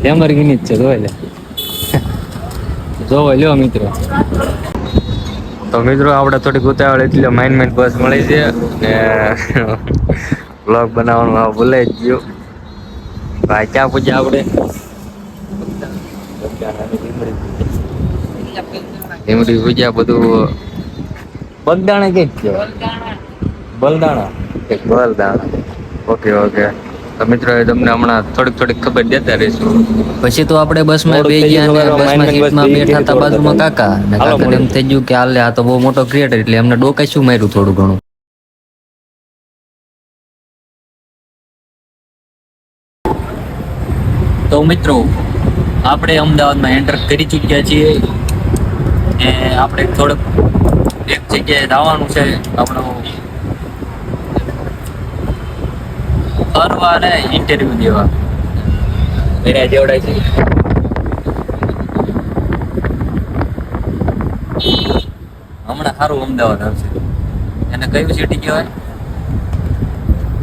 Lamborghini જ છે જોઈ લે. જોવો લ્યો મિત્રો. તો મિત્રો આપણે થોડીક ઉતાવળ એટલે માઇન બસ મળી છે ને બ્લોગ બનાવવાનું આ ભૂલાઈ જ ગયું. ભાઈ ક્યાં પૂછ્યા આપણે? લીમડી પૂજ્યા બધું બગદાણા કઈ જ બલદાણા એક બલદાણા. Okay okay. તો મિત્રો તમને હમણાં થોડીક ખબર દેતા રહીશું. પછી તો આપણે બસમાં બે ગયા અને બસમાં સીટમાં બેઠા હતા બાજુમાં કાકા અને કાકાને એમ થઈ ગયું કે હાલે આ તો બહુ મોટો ક્રિએટર એટલે એમને ડોકાઈ શું માર્યું થોડું ઘણું. તો મિત્રો આપણે અમદાવાદમાં એન્ટર કરી ચૂક્યા છીએ ને આપણે થોડુંક એક જગ્યાએ જવાનું છે આપણું ફરવા ને ઇન્ટરવ્યુ દેવા. મેરા જેવડાય છે હમણાં સારું અમદાવાદ આવશે. એને કયું સિટી કહેવાય?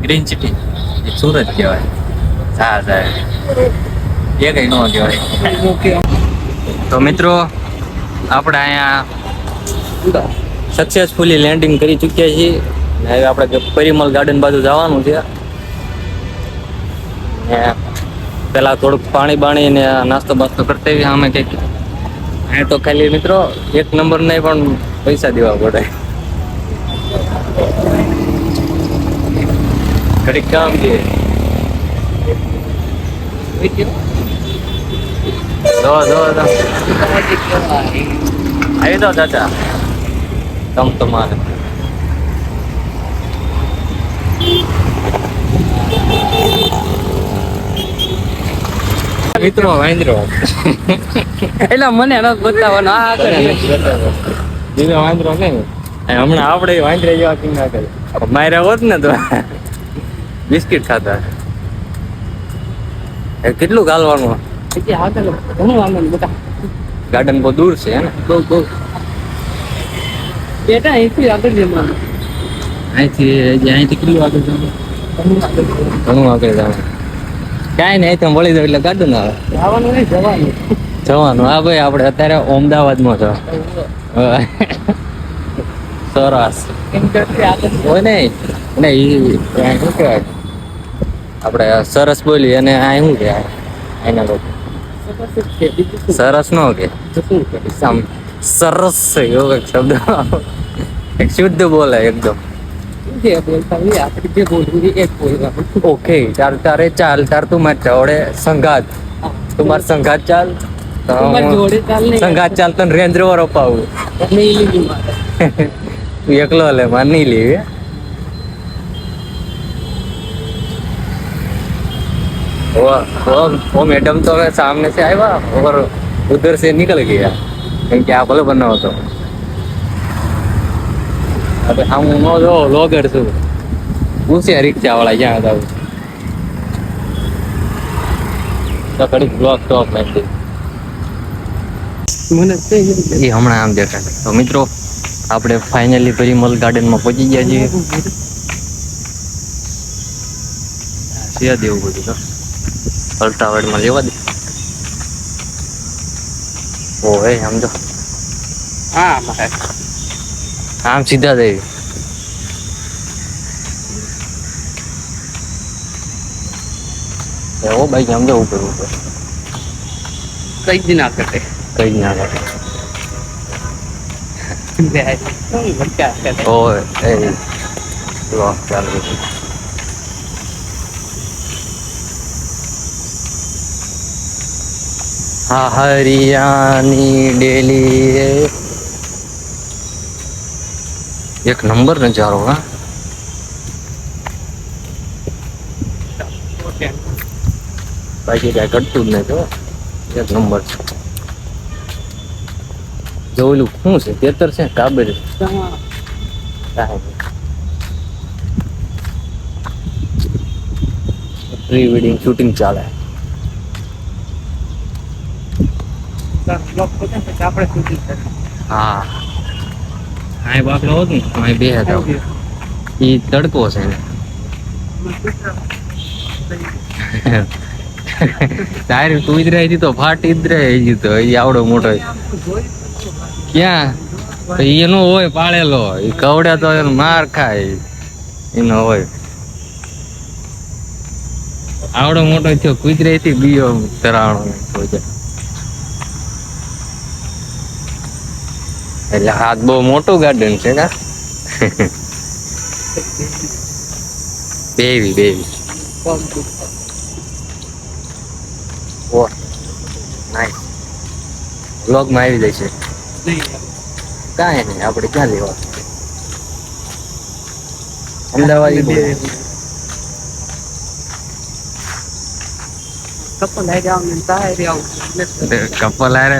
Green city. સુરત કહેવાય. હા સાહેબ એ કઈ ન કહેવાય. તો મિત્રો આપણે અહીંયા સક્સેસફુલી લેન્ડિંગ કરી ચૂક્યા છીએ. હવે આપણે પરિમલ ગાર્ડન બાજુ જવાનું છે. પેલા થોડુંક પાણી ને નાસ્તો બાસ્તો કરતા આવી અમે કંઈક. અહીંયા તો ખાલી મિત્રો એક નંબર નહીં પણ પૈસા દેવા પડે. ઘડીક કામ છે. જો આવી દો ચાચા તમારે મિત્રો વાંદરો એટલે મને ન બતાવવાનો આ આગળ વાંદરો નહીં. હમણાં આપણે વાંદરા જેવા કી ના કરે. માર્યા હોત ને તો બિસ્કિટ ખાતા. કેટલું ગાલવાનું ઘણું આનંદ બધા. ગાર્ડન બહુ દૂર છે ને બહુ બેટા અહીંથી આગળ જવાનું. અહીંથી કેટલું આગળ જવાનું? ઘણું આગળ જવાનું. કાંઈ નહીં તો મળી જાય એટલે ગાર્ડન આવે. જવાનું નહીં જવાનું. હા ભાઈ આપણે અત્યારે અમદાવાદમાં છો. સરસ હોય નહીં શું કહેવાય આપણે સરસ બોલી અને આ શું કહેવાય એના લોકો સરસ નો કે સરસ એવો એક શબ્દ એક શુદ્ધ બોલે એકદમ. ઓકે તારે ચાલ તું મત ચોડે સંઘાત તું માર સંઘાત ચાલ સંઘાત ચાલ તને રેન્જ રોવર અપાવું. તું એકલો લે માર નહીં લેવી. वो मैडम तो सामने से आया और उधर से निकल गया क्योंकि आप बोलो बनना हो तो अबे हम जो लोगर छू उसे रिक्शा वाला यहाँ था तो कड़ी ब्लॉक टॉप में थी ये हमारा आम देखा. तो मित्रों આપણે ફાઇનલી પરિમલ ગાર્ડનમાં પહોંચી ગયા છીએ. છે દેવું બધું તો અલ્ટાવાડમાં લેવા દે. ઓહે સમજો આમ સીધા જઈ. એવો બાઈક સમજો ઉપર કઈ જ ના કરે. ઓય એ લો ચાલુ. હા હરિયાની ડેલી એક નંબર નજારો. હા બાકી કઈ ઘટતું જ નહીં તો એક નંબર છે. જોયેલું શું છે તેતર છે કાબર પ્રી વેડિંગ શૂટિંગ ચાલે. હા હા બાપલો હોત ને અહીં બે હતા એ તડકો છે ને તારી તું ઇધરાઈ તો ફાટી ઇધરાઈ તો એ આવડો મોટો ક્યાં તો એનો હોય પાળેલો એ કવડે તો એનો માર ખાય એનો હોય આવડો મોટો થયો કુતરાઈ થી બીયો તરાણો એટલે હાથ બહુ મોટું ગાર્ડન છે કા બેવી ઓ નાઈસ વ્લોગ માં આવી જાય છે કાંઈ નહીં આપણે ક્યાં લેવા અમદાવાદ કપલ આરે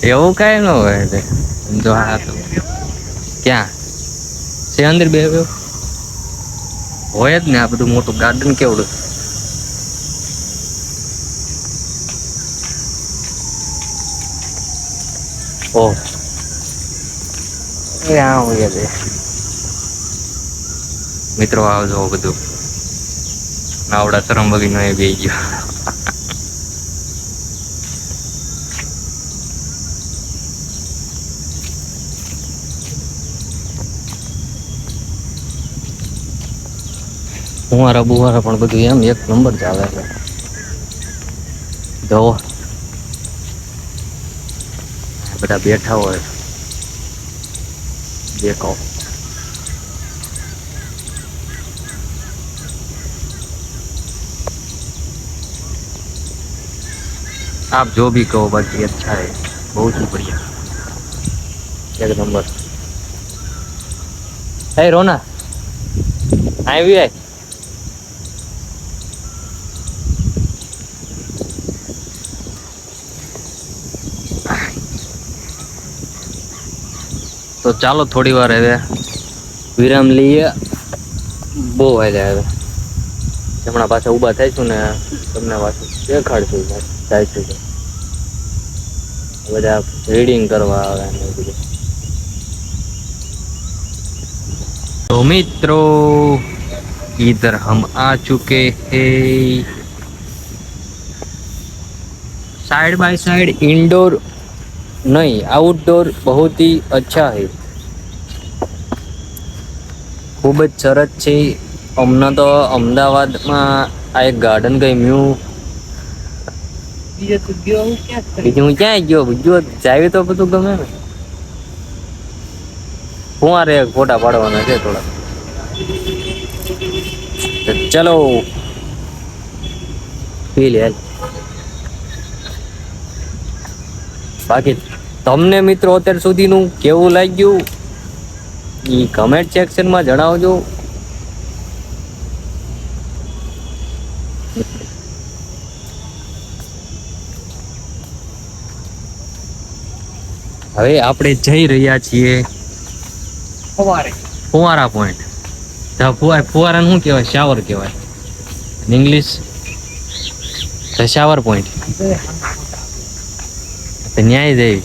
એવું કઈ ન હોય જો હા તો ક્યાં છે અંદર બે હોય જ ને આ બધું મોટું ગાર્ડન કેવડું ઓહ એ હોય છે મિત્રો આવજો બધું નાવડા શરમ વગી નો એ બે ગયો ફુવારા બુવારા પણ બધું એમ એક નંબર ચાલે છે જો બધા બેઠા હોય દેખો आप जो भी कहो बाकी अच्छा है बहुत ही बढ़िया एक नंबर है रोना आई भी है તો ચાલો થોડી વાર હવે વિરામ લઈએ બહુ વાગ્યા હવે હમણાં પાછા ઊભા થઈશું ને તમને પાછું દેખાડશું જઈશું બધા રીડિંગ કરવા આવે ને બધું तो मित्रों इधर हम आ चुके हैं साइड बाय साइड इंडोर नहीं आउटडोर बहुत ही अच्छा है खूब જ સરસ છે હમણાં તો અમદાવાદમાં આ એક ગાર્ડન ગમ્યું બીજું હું ક્યાં ગયો બીજું જાય તો બધું ગમે ને ફુવારે ફોટા પાડવાના છે થોડા ચલો પી લે બાકી તમને મિત્રો અત્યાર સુધીનું કેવું લાગ્યું એ કમેન્ટ સેક્શનમાં જણાવજો હવે આપણે જઈ રહ્યા છીએ ફુવારા પોઈન્ટ ફુવારાને શું કહેવાય શાવર કહેવાય ઇંગ્લિશ શાવર પોઈન્ટ ન્યાય જઈ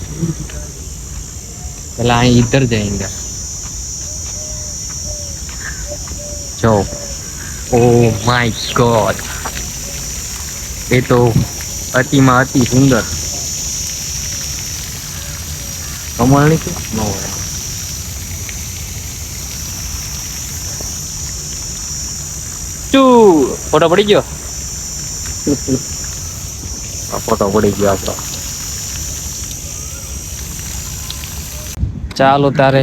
પેલા અહીં इधर जाएंगे जो ओ माय गॉड ये तो अतिમાં अति सुंदर कमल नहीं क्यों नो फोटो पड़ी गयो फोटो पड़ी गयो आपको ચાલો તારે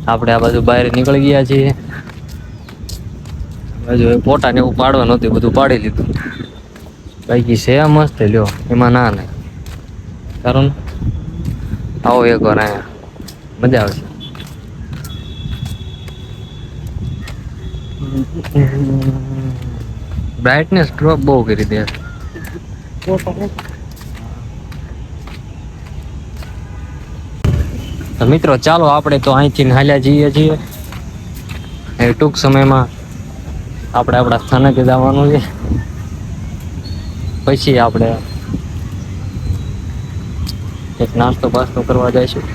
આપણે આ બાજુ બહાર નીકળી ગયા છીએ બાજુ ફોટા ને એવું પાડવા નહોતું બધું પાડી લીધું બાકી છે મસ્ત લ્યો એમાં ના નહીં કારણ આવો એક વાર અહીંયા મજા આવશે બ્રાઇટનેસ ડ્રોપ બહુ કરી દે તો મિત્રો ચાલો આપણે તો અહીંથી હાલ્યા જઈએ છીએ એ ટૂંક સમયમાં આપણે આપણા સ્થાનકે જવાનું છે પછી આપણે એક નાસ્તો બાસ્તો કરવા જઈશું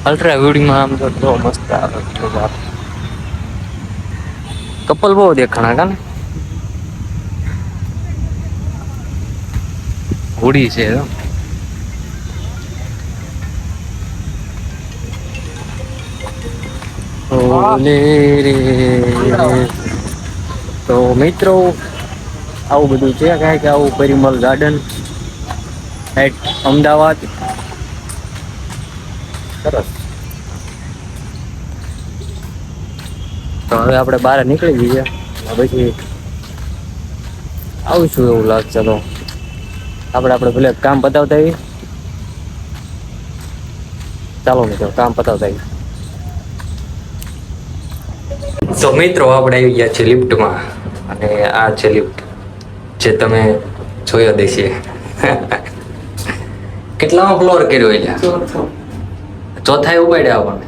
અલ્ટ્રા વિડીમાં આમ તો મસ્ત આવે કપલ બહુ દેખાણા કા ને હોડી છે ઓલે રે. તો મિત્રો આવું બધું છે કાંઈ કે આવું પરિમલ ગાર્ડન એટ અમદાવાદ સરસ. તો હવે આપણે બહાર નીકળી જઈએ પછી આવશું એવું લાગશે. તો આપણે ભલે કામ પતાવતા આવીએ. ચાલો મિત્રો કામ પતાવતા આવીએ. તો મિત્રો આપણે આવી ગયા છે લિફ્ટમાં અને આ છે લિફ્ટ જે તમે જોયો દેશે. કેટલામાં ફ્લોર કર્યો એટલે ચોથા ઉપાડ્યા આપણને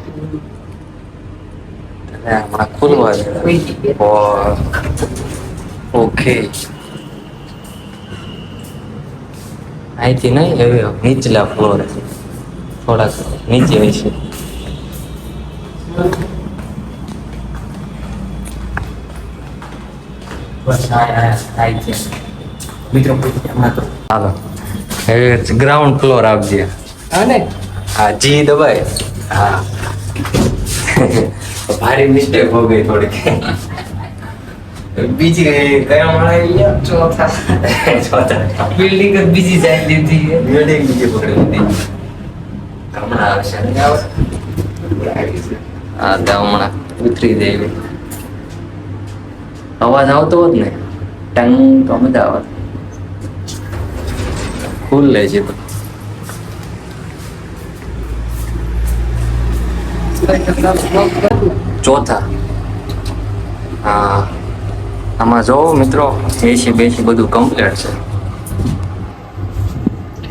હમણાં ખુલવા ઓકે અહીંથી નહીં હવે નીચલા ફ્લોર થોડાક નીચે હોય છે. હાલો હવે ગ્રાઉન્ડ ફ્લોર આપજે. હા જી દબાય. હા ભારી મિસ્ટેક હો ગઈ થોડીક. બીજી કયા માળા ચોથા બિલ્ડિંગ જ બીજી સાઈડ લીધી બિલ્ડિંગ બીજી પકડી લીધી. હમણાં આવશે હા તો હમણાં ઉતરી જાય. અવાજ આવતો હોત ને ટંગ તો મજા આવત. ખુલ લે છે ચોથા. હા આમાં જોવો મિત્રો એસી બેસી બધું કમ્પ્લીટ છે.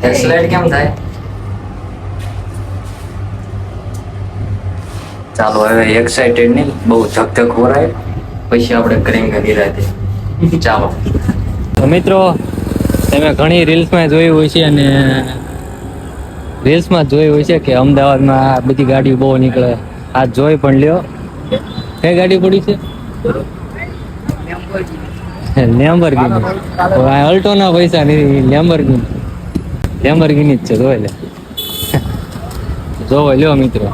હેડલાઇટ કેમ થાય? ચાલો હવે એક્સાઇટેડ નહીં બહુ ધક વરાય પછી આપણે કરેંગે નિરાતે. ચાલો તો મિત્રો તમે ઘણી રીલ્સમાં જોયું હોય છે અને રીલ્સમાં જોયું હોય છે કે અમદાવાદમાં આ બધી ગાડીઓ બહુ નીકળે. આ જોઈ પણ લ્યો કઈ ગાડી પડી છે? લેમ્બોર્ગિની. અલ્ટો ના પૈસા નહીં લેમ્બોર્ગિની જ છે. જોઈ લે જોવો લ્યો મિત્રો.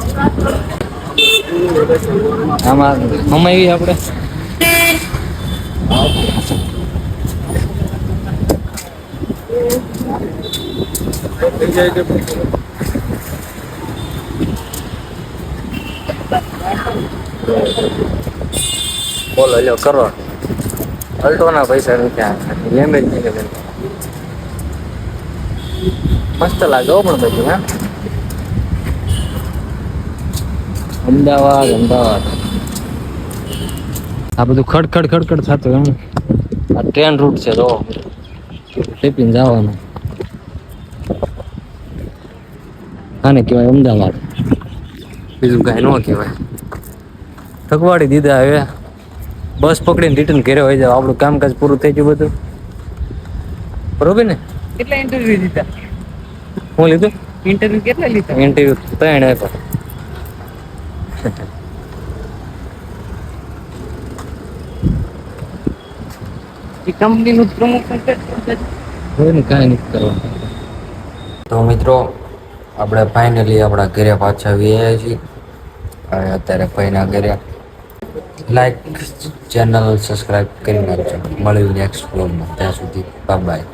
આમાં હમાવી આપણે બોલો લ્યો કરો. અલ્ટો ના પૈસા નથી લેમ્બોર્ગિની. મસ્ત લાગે પણ બધું. હા અમદાવાદ આ બધું ખડખડ થતું એમ. આ ટ્રેન રૂટ છે જો ટિફિન જવાનું. આને કહેવાય અમદાવાદ, બીજું કાંઈ ન કહેવાય. થકવાડી દીધા. હવે બસ પકડીને રિટર્ન ઘરે હોય જાવ. આપણું કામકાજ પૂરું થઈ ગયું બધું. બરોબર ને? કેટલા ઇન્ટરવ્યુ લીધા? હું લીધું ઇન્ટરવ્યુ કેટલા લીધા? ઇન્ટરવ્યુ 3 આપ્યા. એ કંપનીનું પ્રમોશન હોય ને કાંઈ નથી કરવાનું. તો મિત્રો આપણે ફાઇનલી આપણા ઘરે પાછા આવી આવ્યા છીએ. હવે અત્યારે ભાઈના ઘરે. લાઈક ચેનલ સબસ્ક્રાઈબ કરી નાખજો. મળ્યું નેક્સ્ટ વ્લોગમાં. ત્યાં સુધી બાય.